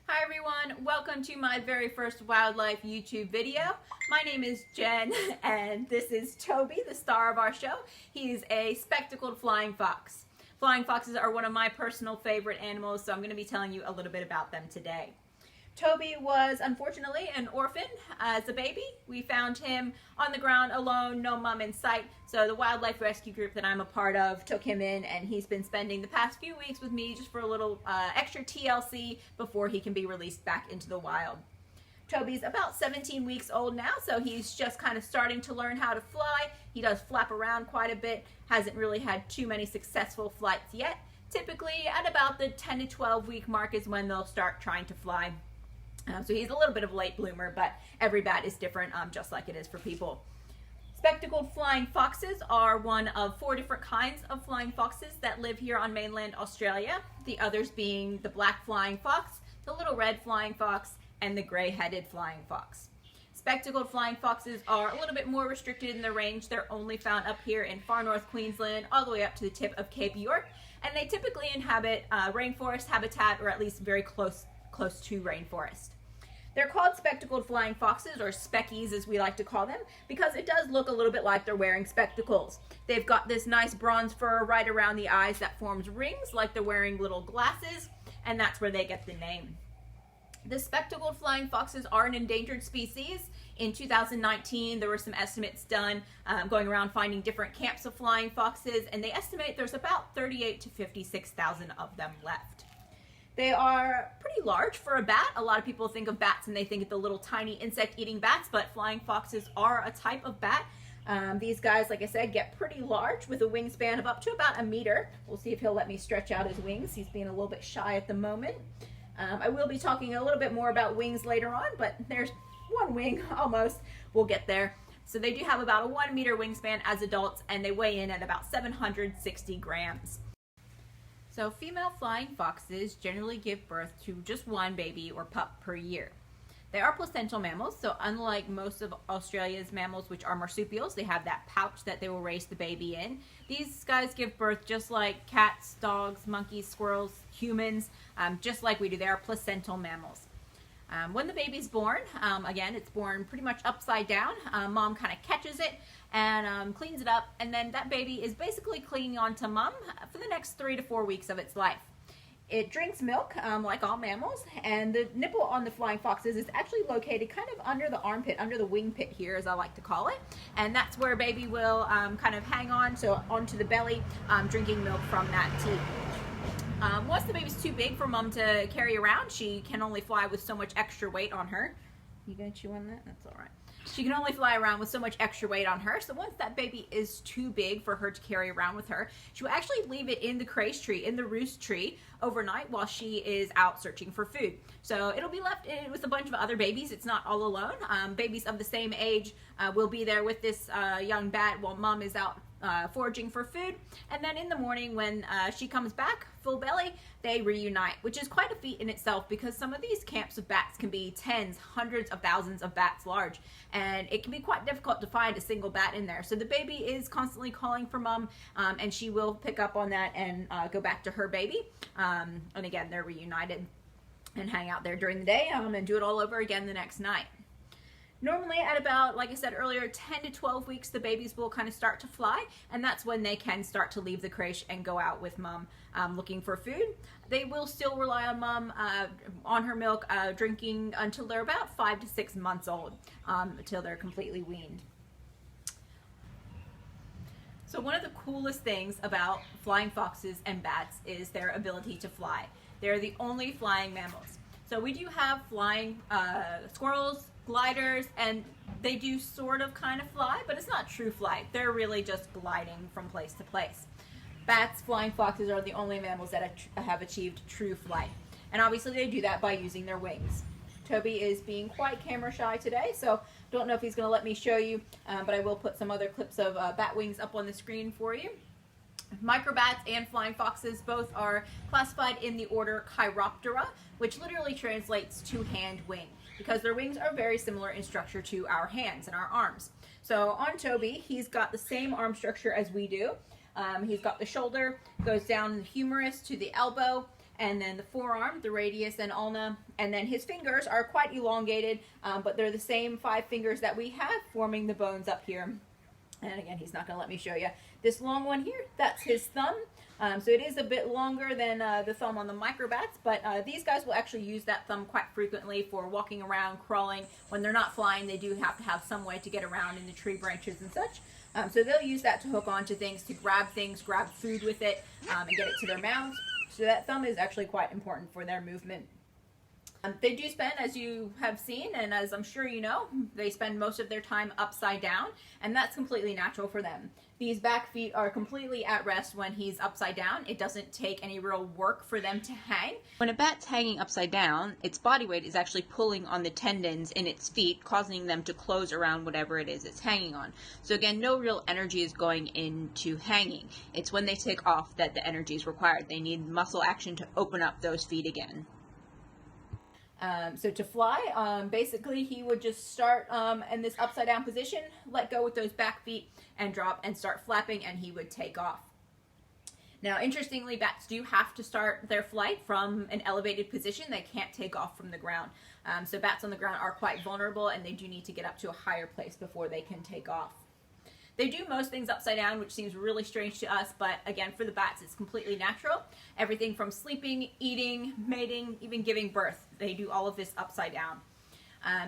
Hi everyone, welcome to my very first wildlife YouTube video. My name is Jen and this is Toby, the star of our show. He's a spectacled flying fox. Flying foxes are one of my personal favorite animals, so I'm going to be telling you a little bit about them today. Toby was unfortunately an orphan as a baby. We found him on the ground alone, no mom in sight. So the wildlife rescue group that I'm a part of took him in, and he's been spending the past few weeks with me just for a little extra TLC before he can be released back into the wild. Toby's about 17 weeks old now, so he's just kind of starting to learn how to fly. He does flap around quite a bit, hasn't really had too many successful flights yet. Typically at about the 10 to 12 week mark is when they'll start trying to fly. So he's a little bit of a late bloomer, but every bat is different, just like it is for people. Spectacled flying foxes are one of 4 different kinds of flying foxes that live here on mainland Australia. The others being the black flying fox, the little red flying fox, and the gray-headed flying fox. Spectacled flying foxes are a little bit more restricted in their range. They're only found up here in far north Queensland, all the way up to the tip of Cape York, and they typically inhabit rainforest habitat, or at least very close to rainforest. They're called spectacled flying foxes, or speckies as we like to call them, because it does look a little bit like they're wearing spectacles. They've got this nice bronze fur right around the eyes that forms rings like they're wearing little glasses, and that's where they get the name. The spectacled flying foxes are an endangered species. In 2019, there were some estimates done going around finding different camps of flying foxes, and they estimate there's about 38 to 56,000 of them left. They are pretty large for a bat. A lot of people think of bats and they think of the little tiny insect-eating bats, but flying foxes are a type of bat. These guys, like I said, get pretty large with a wingspan of up to about a meter. We'll see if he'll let me stretch out his wings. He's being a little bit shy at the moment. I will be talking a little bit more about wings later on, but there's one wing almost. We'll get there. So they do have about a 1 meter wingspan as adults, and they weigh in at about 760 grams. So female flying foxes generally give birth to just one baby or pup per year. They are placental mammals, so unlike most of Australia's mammals, which are marsupials, they have that pouch that they will raise the baby in. These guys give birth just like cats, dogs, monkeys, squirrels, humans, just like we do. They are placental mammals. When the baby's born, again, it's born pretty much upside down. Mom kind of catches it and cleans it up, and then that baby is basically clinging onto mom for the next 3 to 4 weeks of its life. It drinks milk like all mammals, and the nipple on the flying foxes is actually located kind of under the armpit, under the wing pit here, as I like to call it, and that's where baby will kind of hang on onto the belly, drinking milk from that teat. Once the baby's too big for mom to carry around, she can only fly with so much extra weight on her. You gonna chew on that? That's all right. She can only fly around with so much extra weight on her, so once that baby is too big for her to carry around with her, she will actually leave it in the creche tree, in the roost tree, overnight while she is out searching for food. So it'll be left with a bunch of other babies. It's not all alone. Babies of the same age will be there with this young bat while mom is out foraging for food, and then in the morning when she comes back full belly, they reunite, which is quite a feat in itself, because some of these camps of bats can be tens, hundreds of thousands of bats large, and it can be quite difficult to find a single bat in there. So the baby is constantly calling for mom, and she will pick up on that and go back to her baby, and again they're reunited and hang out there during the day and do it all over again the next night. Normally at about, like I said earlier, 10 to 12 weeks, the babies will kind of start to fly, and that's when they can start to leave the creche and go out with mom looking for food. They will still rely on mom, on her milk, drinking until they're about 5 to 6 months old, until they're completely weaned. So one of the coolest things about flying foxes and bats is their ability to fly. They're the only flying mammals. So we do have flying squirrels, gliders, and they do sort of kind of fly, but it's not true flight. They're really just gliding from place to place. Bats, flying foxes are the only mammals that have achieved true flight. And obviously they do that by using their wings. Toby is being quite camera shy today, so don't know if he's going to let me show you, but I will put some other clips of bat wings up on the screen for you. Microbats and flying foxes both are classified in the order Chiroptera, which literally translates to hand wing, because their wings are very similar in structure to our hands and our arms. So on Toby, he's got the same arm structure as we do. He's got the shoulder, goes down the humerus to the elbow, and then the forearm, the radius and ulna, and then his fingers are quite elongated, but they're the same 5 fingers that we have, forming the bones up here. And again, he's not going to let me show you. This long one here, that's his thumb. So it is a bit longer than the thumb on the microbats, but these guys will actually use that thumb quite frequently for walking around, crawling. When they're not flying, they do have to have some way to get around in the tree branches and such. So they'll use that to hook onto things, to grab things, grab food with it, and get it to their mouths. So that thumb is actually quite important for their movement. They do spend, as you have seen, and as I'm sure you know, they spend most of their time upside down, and that's completely natural for them. These back feet are completely at rest when he's upside down. It doesn't take any real work for them to hang. When a bat's hanging upside down, its body weight is actually pulling on the tendons in its feet, causing them to close around whatever it is it's hanging on. So again, no real energy is going into hanging. It's when they take off that the energy is required. They need muscle action to open up those feet again. So to fly, basically he would just start in this upside down position, let go with those back feet and drop and start flapping, and he would take off. Now, interestingly, bats do have to start their flight from an elevated position. They can't take off from the ground. So bats on the ground are quite vulnerable, and they do need to get up to a higher place before they can take off. They do most things upside down, which seems really strange to us, but again, for the bats, it's completely natural. Everything from sleeping, eating, mating, even giving birth, they do all of this upside down.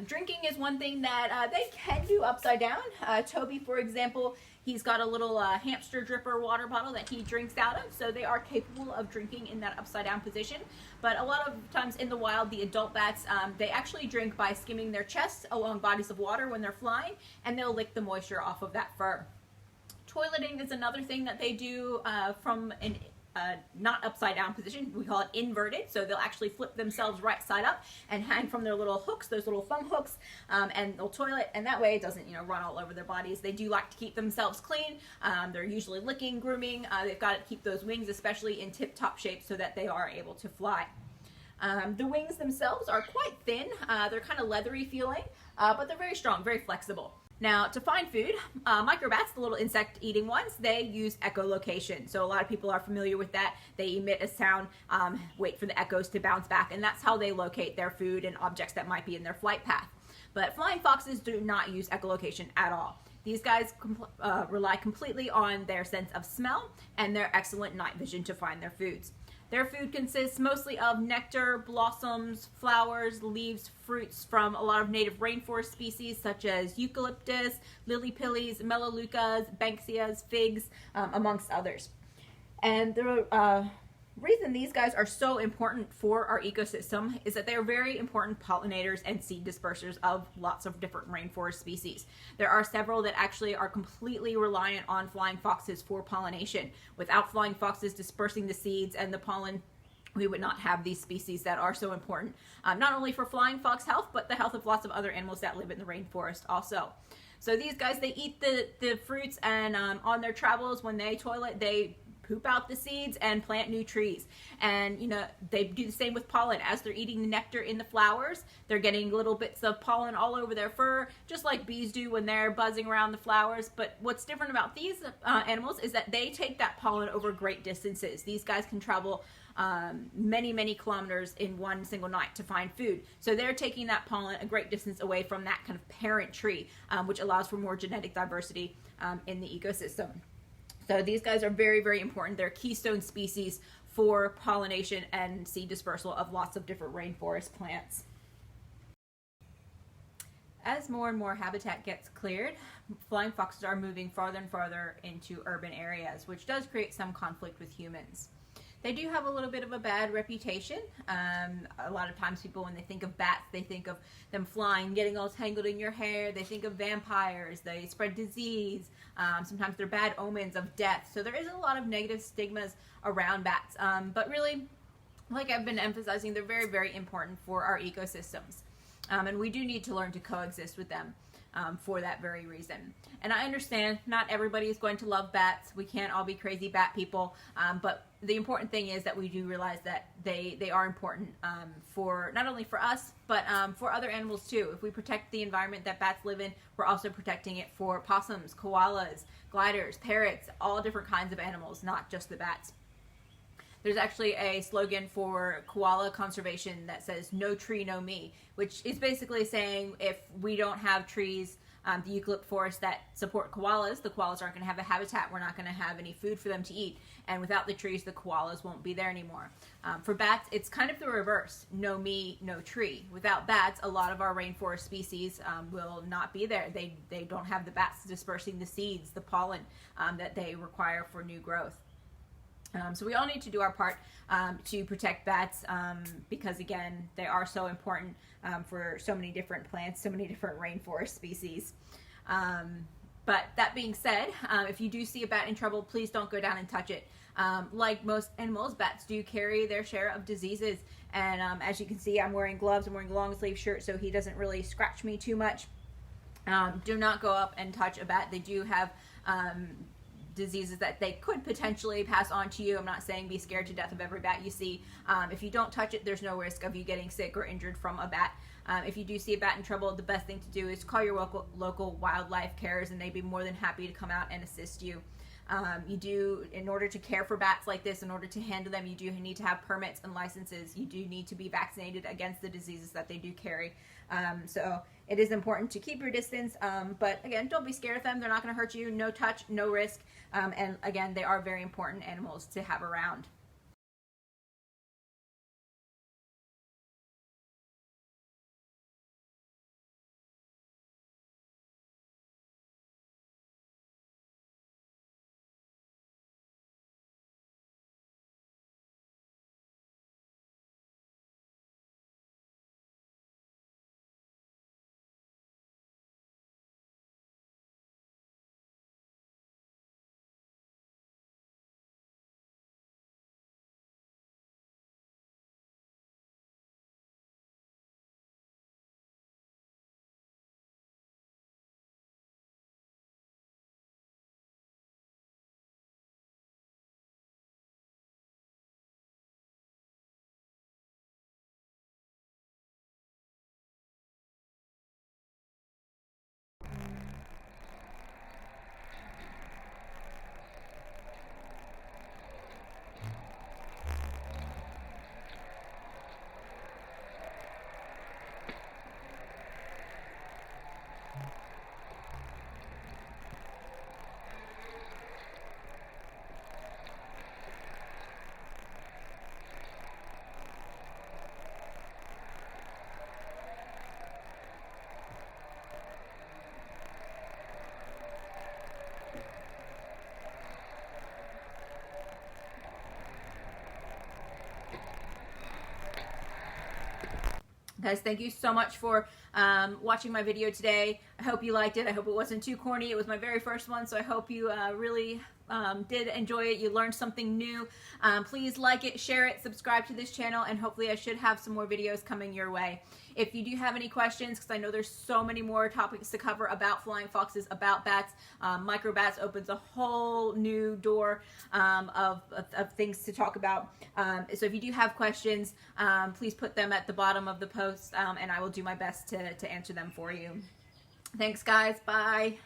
Drinking is one thing that they can do upside down. Toby, for example, he's got a little hamster dripper water bottle that he drinks out of, so they are capable of drinking in that upside down position. But a lot of times in the wild, the adult bats, they actually drink by skimming their chests along bodies of water when they're flying, and they'll lick the moisture off of that fur. Toileting is another thing that they do from an not upside down position. We call it inverted. So they'll actually flip themselves right side up and hang from their little hooks, those little thumb hooks, and they'll toilet, and that way it doesn't, run all over their bodies. They do like to keep themselves clean. They're usually licking, grooming. They've got to keep those wings, especially in tip-top shape, so that they are able to fly. The wings themselves are quite thin. They're kind of leathery feeling, but they're very strong, very flexible. Now, to find food, microbats, the little insect-eating ones, they use echolocation. So a lot of people are familiar with that. They emit a sound, wait for the echoes to bounce back, and that's how they locate their food and objects that might be in their flight path. But flying foxes do not use echolocation at all. These guys rely completely on their sense of smell and their excellent night vision to find their foods. Their food consists mostly of nectar, blossoms, flowers, leaves, fruits from a lot of native rainforest species such as eucalyptus, lily-pillies, melaleucas, banksias, figs, amongst others. And the reason these guys are so important for our ecosystem is that they are very important pollinators and seed dispersers of lots of different rainforest species. There are several that actually are completely reliant on flying foxes for pollination. Without flying foxes dispersing the seeds and the pollen, we would not have these species that are so important, not only for flying fox health, but the health of lots of other animals that live in the rainforest also. So these guys, they eat the fruits, and on their travels, when they toilet, they poop out the seeds and plant new trees. And they do the same with pollen. As they're eating the nectar in the flowers, they're getting little bits of pollen all over their fur, just like bees do when they're buzzing around the flowers. But what's different about these animals is that they take that pollen over great distances. These guys can travel many kilometers in one single night to find food. So they're taking that pollen a great distance away from that kind of parent tree, which allows for more genetic diversity in the ecosystem. So these guys are very important. They're keystone species for pollination and seed dispersal of lots of different rainforest plants. As more and more habitat gets cleared, flying foxes are moving farther and farther into urban areas, which does create some conflict with humans. They do have a little bit of a bad reputation. A lot of times people, when they think of bats, they think of them flying, getting all tangled in your hair. They think of vampires. They spread disease. Sometimes they're bad omens of death. So there is a lot of negative stigmas around bats. But really, like I've been emphasizing, they're very important for our ecosystems. And we do need to learn to coexist with them. For that very reason. And I understand not everybody is going to love bats. We can't all be crazy bat people, but the important thing is that we do realize that they are important for not only for us, but for other animals too. If we protect the environment that bats live in, we're also protecting it for possums, koalas, gliders, parrots, all different kinds of animals, not just the bats. There's actually a slogan for koala conservation that says "No tree, no me," which is basically saying if we don't have trees, the eucalypt forests that support koalas, the koalas aren't going to have a habitat. We're not going to have any food for them to eat. And without the trees, the koalas won't be there anymore. For bats, it's kind of the reverse. No me, no tree. Without bats, a lot of our rainforest species will not be there. They don't have the bats dispersing the seeds, the pollen that they require for new growth. So we all need to do our part to protect bats because, again, they are so important for so many different plants, so many different rainforest species. But that being said, if you do see a bat in trouble, please don't go down and touch it. Like most animals, bats do carry their share of diseases. And as you can see, I'm wearing gloves. I'm wearing a long sleeve shirt so he doesn't really scratch me too much. Do not go up and touch a bat. They do have diseases that they could potentially pass on to you. I'm not saying be scared to death of every bat you see. If you don't touch it, there's no risk of you getting sick or injured from a bat. If you do see a bat in trouble, the best thing to do is call your local wildlife carers, and they'd be more than happy to come out and assist you. In order to care for bats like this, in order to handle them, you do need to have permits and licenses. You do need to be vaccinated against the diseases that they do carry. So it is important to keep your distance, but again, don't be scared of them. They're not going to hurt you. No touch, no risk. And again, they are very important animals to have around. Guys, thank you so much for watching my video today. I hope you liked it. I hope it wasn't too corny. It was my very first one, so I hope you really did enjoy it. You learned something new. Please like it, share it, subscribe to this channel, and hopefully I should have some more videos coming your way. If you do have any questions, because I know there's so many more topics to cover about flying foxes, about bats, microbats opens a whole new door of things to talk about. So if you do have questions, please put them at the bottom of the post, and I will do my best to answer them for you. Thanks, guys. Bye.